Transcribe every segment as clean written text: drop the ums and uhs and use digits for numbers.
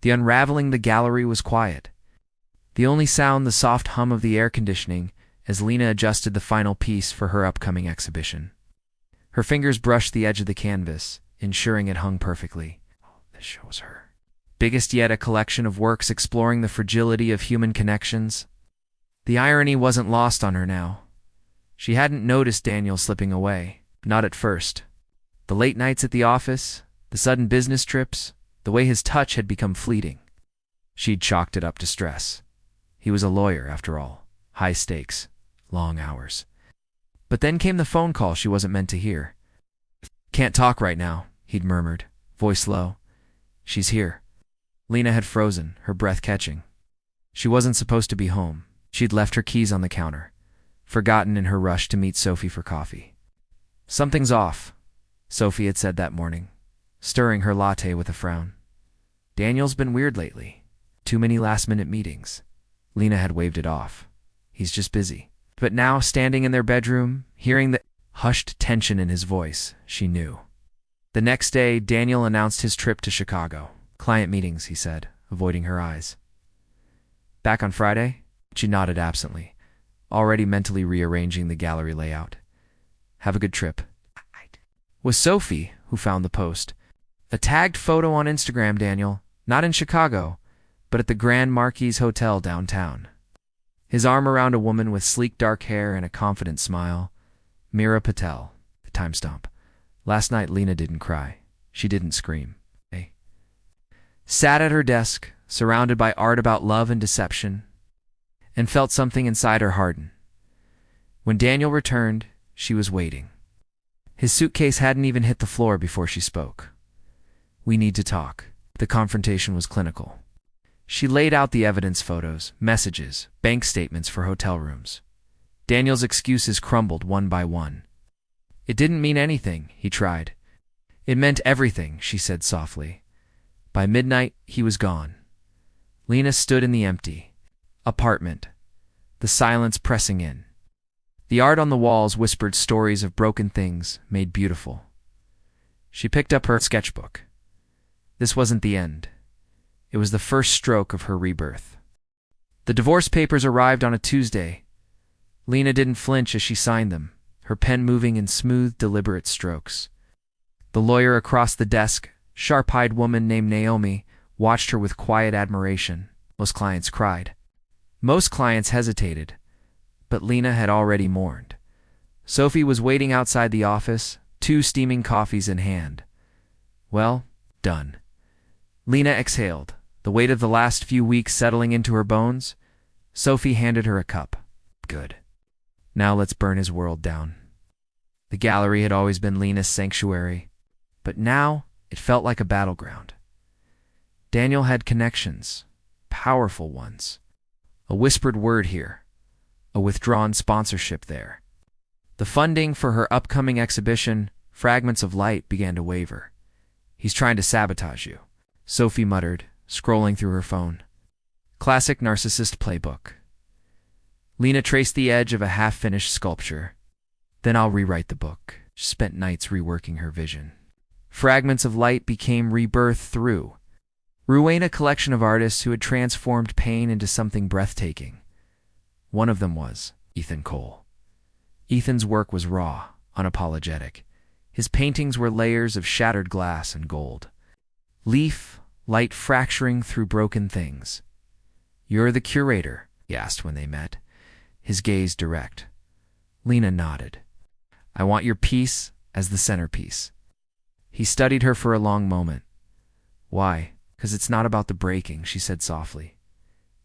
The unraveling the gallery was quiet. The only sound the soft hum of the air conditioning as Lena adjusted the final piece for her upcoming exhibition. Her fingers brushed the edge of the canvas, ensuring it hung perfectly. This shows her. Biggest yet, a collection of works exploring the fragility of human connections. The irony wasn't lost on her now. She hadn't noticed Daniel slipping away, not at first. The late nights at the office, the sudden business trips, the way his touch had become fleeting. She'd chalked it up to stress. He was a lawyer, after all. High stakes, long hours. But then came the phone call she wasn't meant to hear. "Can't talk right now," he'd murmured, voice low. "She's here." Lena had frozen, her breath catching. She wasn't supposed to be home. She'd left her keys on the counter, forgotten in her rush to meet Sophie for coffee. "Something's off," Sophie had said that morning, stirring her latte with a frown. "Daniel's been weird lately. Too many last-minute meetings." Lena had waved it off. "He's just busy." But now, standing in their bedroom, hearing the hushed tension in his voice, she knew. The next day, Daniel announced his trip to Chicago. "Client meetings," he said, avoiding her eyes. "Back on Friday?" She nodded absently, already mentally rearranging the gallery layout. "Have a good trip." Was Sophie, who found the post. A tagged photo on Instagram, Daniel, not in Chicago, but at the Grand Marquis Hotel downtown. His arm around a woman with sleek dark hair and a confident smile. Meera Patel, the timestamp. Last night Lena didn't cry. She didn't scream. Sat at her desk, surrounded by art about love and deception, and felt something inside her harden. When Daniel returned, she was waiting. His suitcase hadn't even hit the floor before she spoke. "We need to talk." The confrontation was clinical. She laid out the evidence photos, messages, bank statements for hotel rooms. Daniel's excuses crumbled one by one. "It didn't mean anything," he tried. "It meant everything," she said softly. By midnight, he was gone. Lena stood in the empty apartment, the silence pressing in. The art on the walls whispered stories of broken things made beautiful. She picked up her sketchbook. This wasn't the end. It was the first stroke of her rebirth. The divorce papers arrived on a Tuesday. Lena didn't flinch as she signed them, her pen moving in smooth, deliberate strokes. The lawyer across the desk, sharp-eyed woman named Naomi, watched her with quiet admiration. Most clients cried. Most clients hesitated, but Lena had already mourned. Sophie was waiting outside the office, 2 steaming coffees in hand. Well, done. Lena exhaled, the weight of the last few weeks settling into her bones. Sophie handed her a cup. Good. Now let's burn his world down. The gallery had always been Lena's sanctuary, but now it felt like a battleground. Daniel had connections, powerful ones. A whispered word here, a withdrawn sponsorship there. The funding for her upcoming exhibition, Fragments of Light, began to waver. "He's trying to sabotage you," Sophie muttered, scrolling through her phone. Classic narcissist playbook. Lena traced the edge of a half-finished sculpture. "Then I'll rewrite the book." She spent nights reworking her vision. Fragments of Light became Rebirth through Ruin, a collection of artists who had transformed pain into something breathtaking. One of them was Ethan Cole. Ethan's work was raw, unapologetic. His paintings were layers of shattered glass and gold. Leaf, light fracturing through broken things. "You're the curator?" he asked when they met, his gaze direct. Lena nodded. "I want your piece as the centerpiece." He studied her for a long moment. "Why?" "'Cause it's not about the breaking," she said softly.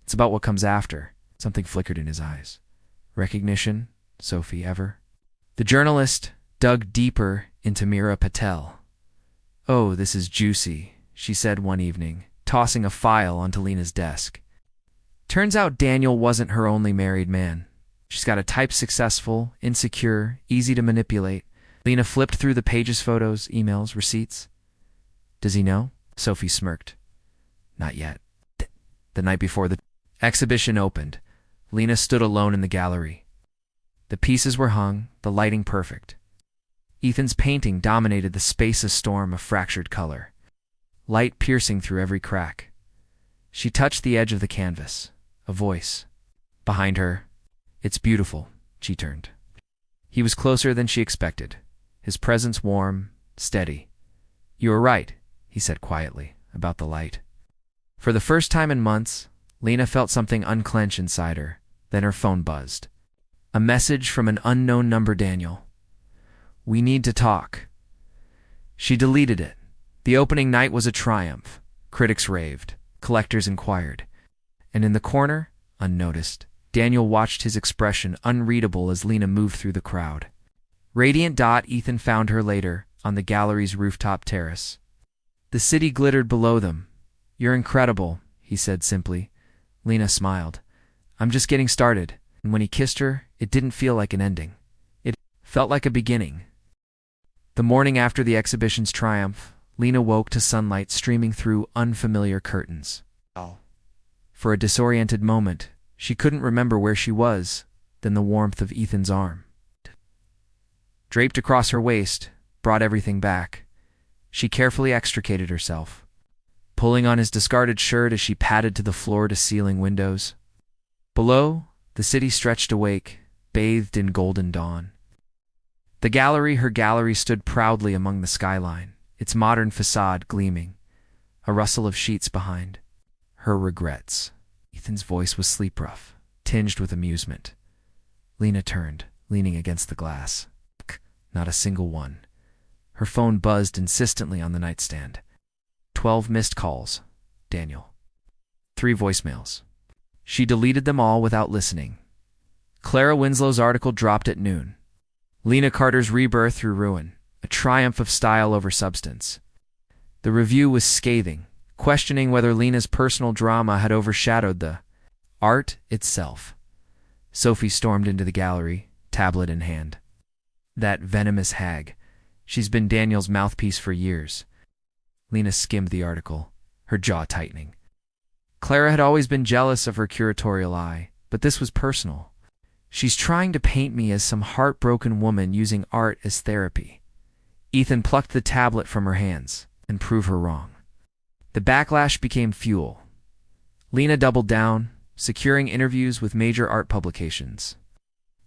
"It's about what comes after." Something flickered in his eyes. "Recognition, Sophie, ever?" The journalist dug deeper into Meera Patel. "Oh, this is juicy," she said one evening, tossing a file onto Lena's desk. Turns out Daniel wasn't her only married man. She's got a type: successful, insecure, easy to manipulate. Lena flipped through the pages, photos, emails, receipts. "Does he know?" Sophie smirked. "Not yet." The night before the exhibition opened, Lena stood alone in the gallery. The pieces were hung, the lighting perfect. Ethan's painting dominated the space, a storm of fractured color, light piercing through every crack. She touched the edge of the canvas. A voice. Behind her. "It's beautiful," she turned. He was closer than she expected, his presence warm, steady. "You were right," he said quietly, about the light. For the first time in months, Lena felt something unclench inside her. Then her phone buzzed. A message from an unknown number. "Daniel. We need to talk." She deleted it. The opening night was a triumph. Critics raved. Collectors inquired. And in the corner, unnoticed, Daniel watched, his expression unreadable as Lena moved through the crowd. Radiant. Ethan found her later, on the gallery's rooftop terrace. The city glittered below them. "You're incredible," he said simply. Lena smiled. "I'm just getting started." And when he kissed her, it didn't feel like an ending. It felt like a beginning. The morning after the exhibition's triumph, Lena woke to sunlight streaming through unfamiliar curtains. For a disoriented moment, she couldn't remember where she was, then the warmth of Ethan's arm, draped across her waist, brought everything back. She carefully extricated herself, pulling on his discarded shirt as she padded to the floor-to-ceiling windows. Below, the city stretched awake, bathed in golden dawn. Her gallery stood proudly among the skyline, its modern facade gleaming, a rustle of sheets behind. Her regrets. Ethan's voice was sleep-rough, tinged with amusement. Lena turned, leaning against the glass. Not a single one. Her phone buzzed insistently on the nightstand. 12 missed calls. Daniel. 3 voicemails. She deleted them all without listening. Clara Winslow's article dropped at noon. Lena Carter's rebirth through ruin, a triumph of style over substance. The review was scathing, questioning whether Lena's personal drama had overshadowed the art itself. Sophie stormed into the gallery, tablet in hand. "That venomous hag. She's been Daniel's mouthpiece for years." Lena skimmed the article, her jaw tightening. Clara had always been jealous of her curatorial eye, but this was personal. "She's trying to paint me as some heartbroken woman using art as therapy." Ethan plucked the tablet from her hands and proved her wrong. The backlash became fuel. Lena doubled down, securing interviews with major art publications.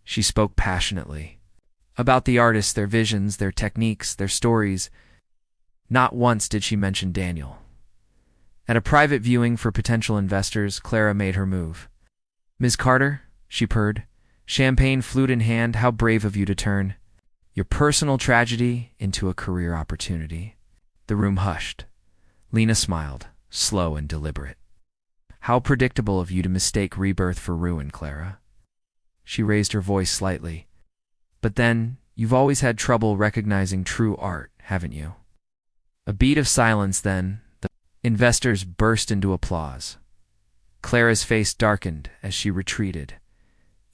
She spoke passionately about the artists, their visions, their techniques, their stories. Not once did she mention Daniel. At a private viewing for potential investors, Clara made her move. "Ms. Carter," she purred, champagne flute in hand, "how brave of you to turn your personal tragedy into a career opportunity." The room hushed. Lena smiled, slow and deliberate. "How predictable of you to mistake rebirth for ruin, Clara." She raised her voice slightly. "But then, you've always had trouble recognizing true art, haven't you?" A beat of silence, then the investors burst into applause. Clara's face darkened as she retreated.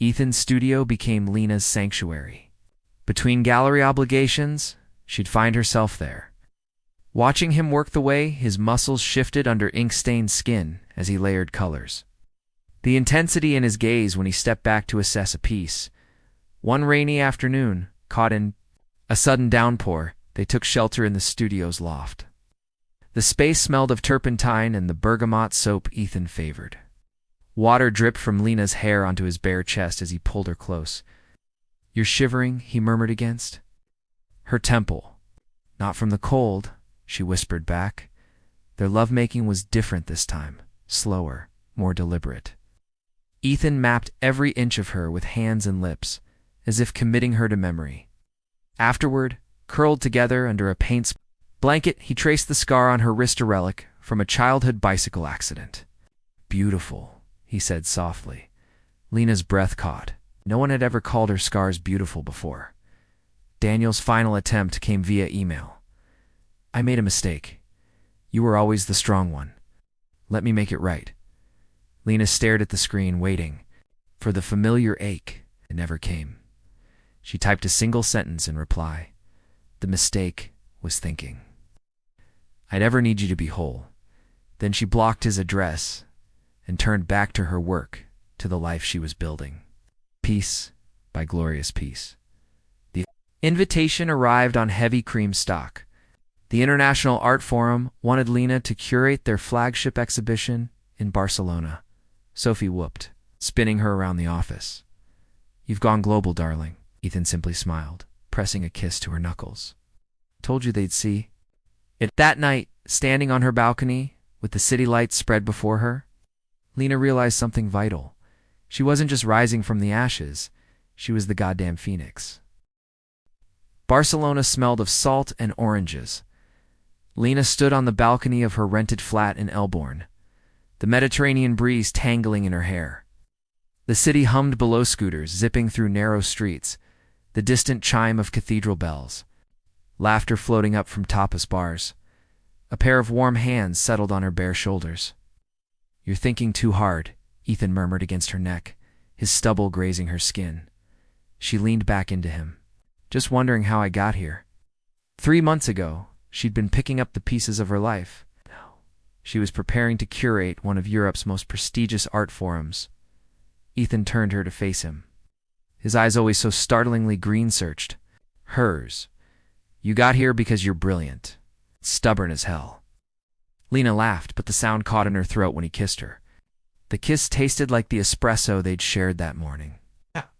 Ethan's studio became Lena's sanctuary. Between gallery obligations, she'd find herself there. Watching him work the way his muscles shifted under ink-stained skin as he layered colors. The intensity in his gaze when he stepped back to assess a piece. One rainy afternoon, caught in a sudden downpour, they took shelter in the studio's loft. The space smelled of turpentine and the bergamot soap Ethan favored. Water dripped from Lena's hair onto his bare chest as he pulled her close. "You're shivering," he murmured against her temple. "Not from the cold," she whispered back. Their lovemaking was different this time, slower, more deliberate. Ethan mapped every inch of her with hands and lips, as if committing her to memory. Afterward, curled together under a paint blanket, he traced the scar on her wrist, a relic from a childhood bicycle accident. "Beautiful," he said softly. Lena's breath caught. No one had ever called her scars beautiful before. Daniel's final attempt came via email. "I made a mistake. You were always the strong one. Let me make it right." Lena stared at the screen, waiting for the familiar ache. It never came. She typed a single sentence in reply. The mistake was thinking. "I'd ever need you to be whole." Then she blocked his address and turned back to her work, to the life she was building. Piece by glorious piece. The invitation arrived on heavy cream stock. The International Art Forum wanted Lena to curate their flagship exhibition, In Barcelona, Sophie whooped, spinning her around the office. You've gone global, darling, Ethan simply smiled, pressing a kiss to her knuckles. Told you they'd see. It that night, standing on her balcony, with the city lights spread before her, Lena realized something vital. She wasn't just rising from the ashes, she was the goddamn phoenix. Barcelona smelled of salt and oranges. Lena stood on the balcony of her rented flat in Elborn, the Mediterranean breeze tangling in her hair. The city hummed below scooters zipping through narrow streets, the distant chime of cathedral bells, laughter floating up from tapas bars. A pair of warm hands settled on her bare shoulders. You're thinking too hard, Ethan murmured against her neck, his stubble grazing her skin. She leaned back into him. Just wondering how I got here. 3 months ago, she'd been picking up the pieces of her life. She was preparing to curate one of Europe's most prestigious art forums. Ethan turned her to face him, his eyes always so startlingly green-searched. Hers. You got here because you're brilliant. Stubborn as hell. Lena laughed, but the sound caught in her throat when he kissed her. The kiss tasted like the espresso they'd shared that morning.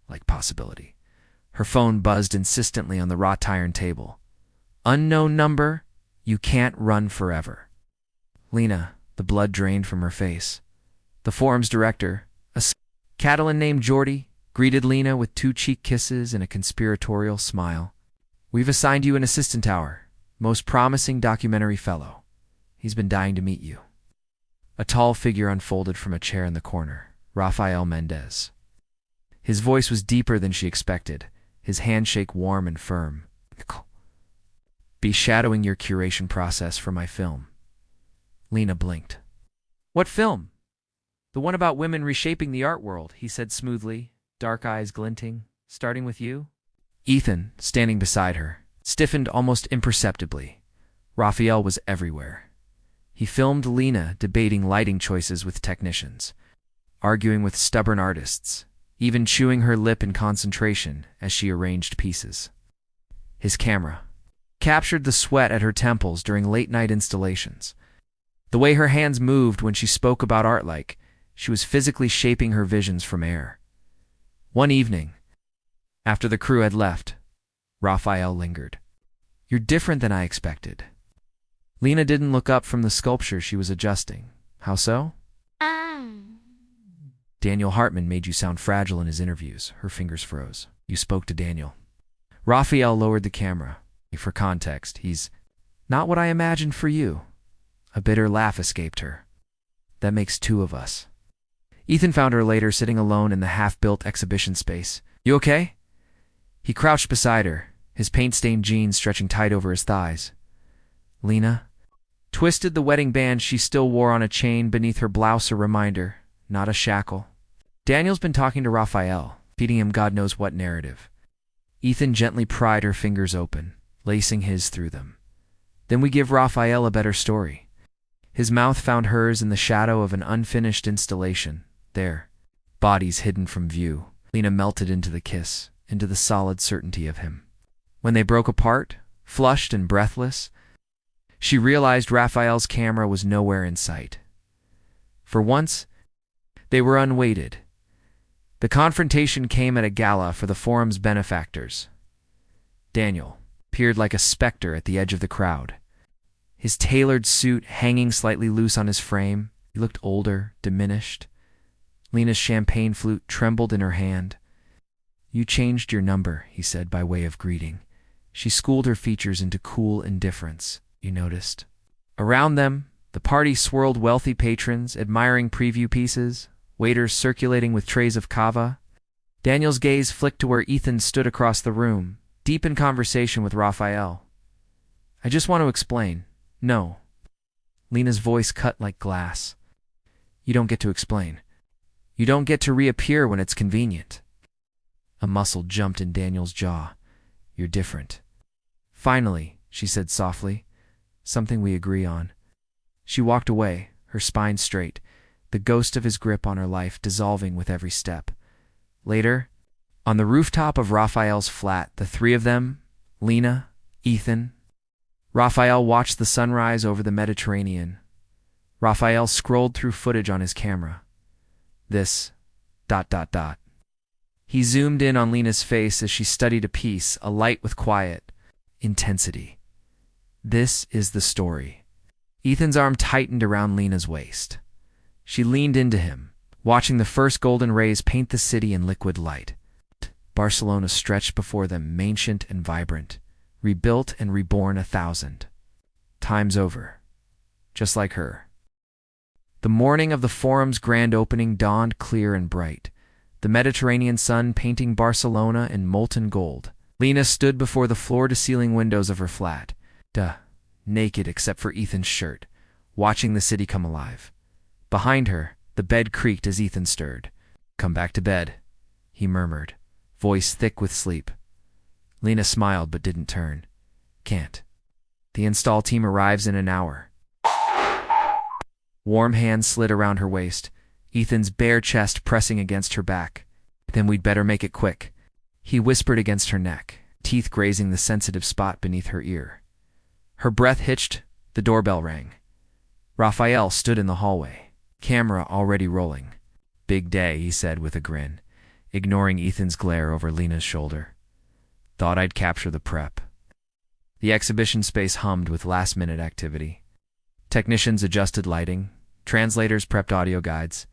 Like possibility. Her phone buzzed insistently on the wrought iron table. Unknown number, you can't run forever. Lena, the blood drained from her face. The forum's director, a Catalan named Jordi, greeted Lena with 2 cheek kisses and a conspiratorial smile. We've assigned you an assistant to our most promising documentary fellow. He's been dying to meet you. A tall figure unfolded from a chair in the corner, Rafael Mendez. His voice was deeper than she expected, his handshake warm and firm. Be shadowing your curation process for my film. Lena blinked. What film? The one about women reshaping the art world, he said smoothly, dark eyes glinting. Starting with you? Ethan, standing beside her, stiffened almost imperceptibly. Raphael was everywhere. He filmed Lena debating lighting choices with technicians, arguing with stubborn artists, even chewing her lip in concentration as she arranged pieces. His camera captured the sweat at her temples during late-night installations. The way her hands moved when she spoke about art, like she was physically shaping her visions from air. One evening, after the crew had left, Raphael lingered. You're different than I expected. Lena didn't look up from the sculpture she was adjusting. How so? Daniel Hartman made you sound fragile in his interviews. Her fingers froze. You spoke to Daniel. Raphael lowered the camera. For context, he's not what I imagined for you. A bitter laugh escaped her. That makes 2 of us. Ethan found her later sitting alone in the half-built exhibition space. You okay? He crouched beside her, his paint-stained jeans stretching tight over his thighs. Lena twisted the wedding band she still wore on a chain beneath her blouse, a reminder, not a shackle. Daniel's been talking to Raphael, feeding him God knows what narrative. Ethan gently pried her fingers open, lacing his through them. Then we give Raphael a better story. His mouth found hers in the shadow of an unfinished installation. There, bodies hidden from view. Lena melted into the kiss, into the solid certainty of him. When they broke apart, flushed and breathless, she realized Raphael's camera was nowhere in sight. For once, they were unweighted. The confrontation came at a gala for the forum's benefactors. Daniel appeared like a specter at the edge of the crowd. His tailored suit hanging slightly loose on his frame, he looked older, diminished. Lena's champagne flute trembled in her hand. You changed your number, he said by way of greeting. She schooled her features into cool indifference, you noticed. Around them, the party swirled wealthy patrons, admiring preview pieces, waiters circulating with trays of cava. Daniel's gaze flicked to where Ethan stood across the room, deep in conversation with Raphael. I just want to explain. No. Lena's voice cut like glass. You don't get to explain. You don't get to reappear when it's convenient. A muscle jumped in Daniel's jaw. You're different. Finally, she said softly, something we agree on. She walked away, her spine straight, the ghost of his grip on her life dissolving with every step. Later, on the rooftop of Raphael's flat, the 3 of them, Lena, Ethan, Raphael watched the sunrise over the Mediterranean. Raphael scrolled through footage on his camera. This... ... He zoomed in on Lena's face as she studied a piece, alight with quiet intensity. This is the story. Ethan's arm tightened around Lena's waist. She leaned into him, watching the first golden rays paint the city in liquid light. Barcelona stretched before them, ancient and vibrant, rebuilt and reborn 1,000 times over, just like her. The morning of the Forum's grand opening dawned clear and bright, the Mediterranean sun painting Barcelona in molten gold. Lena stood before the floor-to-ceiling windows of her flat, naked except for Ethan's shirt, watching the city come alive. Behind her, the bed creaked as Ethan stirred. "Come back to bed," he murmured, voice thick with sleep. Lena smiled but didn't turn. "Can't. The install team arrives in an hour." Warm hands slid around her waist, Ethan's bare chest pressing against her back. "Then we'd better make it quick," he whispered against her neck, teeth grazing the sensitive spot beneath her ear. Her breath hitched, the doorbell rang. Raphael stood in the hallway, camera already rolling. "Big day," he said with a grin, ignoring Ethan's glare over Lena's shoulder. "Thought I'd capture the prep." The exhibition space hummed with last-minute activity. Technicians adjusted lighting, translators prepped audio guides,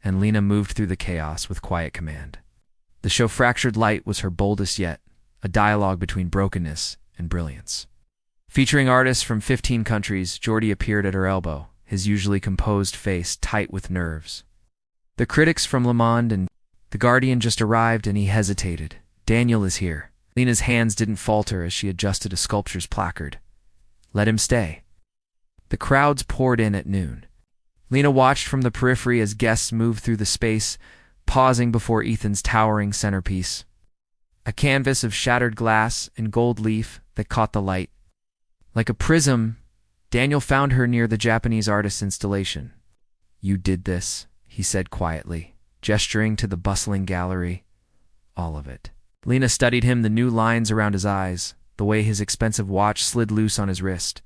and Lena moved through the chaos with quiet command. The show Fractured Light was her boldest yet, a dialogue between brokenness and brilliance. Featuring artists from 15 countries, Jordi appeared at her elbow, his usually composed face tight with nerves. The critics from Le Monde and The Guardian just arrived, and he hesitated. "Daniel is here." Lena's hands didn't falter as she adjusted a sculpture's placard. "Let him stay." The crowds poured in at noon. Lena watched from the periphery as guests moved through the space, pausing before Ethan's towering centerpiece. A canvas of shattered glass and gold leaf that caught the light. Like a prism, Daniel found her near the Japanese artist's installation. "You did this," he said quietly, gesturing to the bustling gallery. "All of it." Lena studied him, the new lines around his eyes, the way his expensive watch slid loose on his wrist.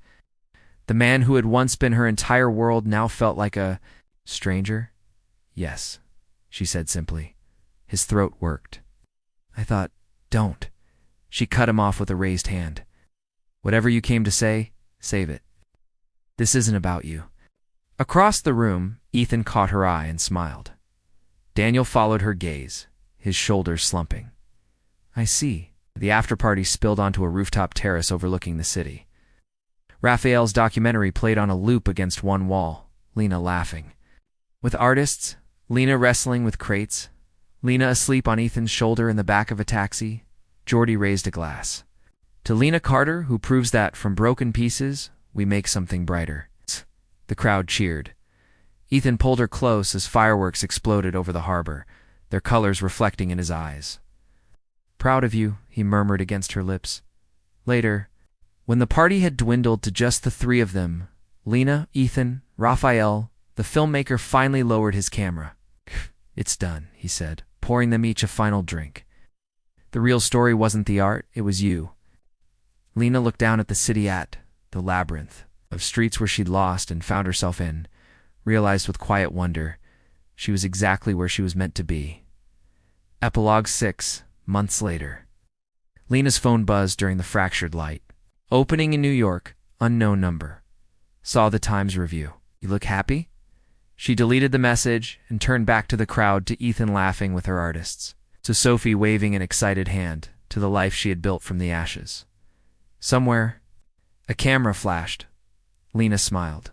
The man who had once been her entire world now felt like a stranger. "Yes," she said simply. His throat worked. "I thought, don't." She cut him off with a raised hand. "Whatever you came to say, save it. This isn't about you." Across the room, Ethan caught her eye and smiled. Daniel followed her gaze, his shoulders slumping. "I see." The after-party spilled onto a rooftop terrace overlooking the city. Raphael's documentary played on a loop against one wall, Lena laughing. With artists, Lena wrestling with crates, Lena asleep on Ethan's shoulder in the back of a taxi, Jordi raised a glass. "To Lena Carter, who proves that, from broken pieces, we make something brighter." The crowd cheered. Ethan pulled her close as fireworks exploded over the harbor, their colors reflecting in his eyes. "Proud of you," he murmured against her lips. Later, when the party had dwindled to just the three of them, Lena, Ethan, Raphael, the filmmaker finally lowered his camera. "It's done," he said, pouring them each a final drink. "The real story wasn't the art, it was you." Lena looked down at the city, at the labyrinth of streets where she'd lost and found herself in, realized with quiet wonder she was exactly where she was meant to be. Epilogue 6, months later. Lena's phone buzzed during the Fractured Light. Opening in New York, unknown number. Saw the Times review. "You look happy?" She deleted the message and turned back to the crowd, to Ethan laughing with her artists, to Sophie waving an excited hand, to the life she had built from the ashes. Somewhere, a camera flashed. Lena smiled.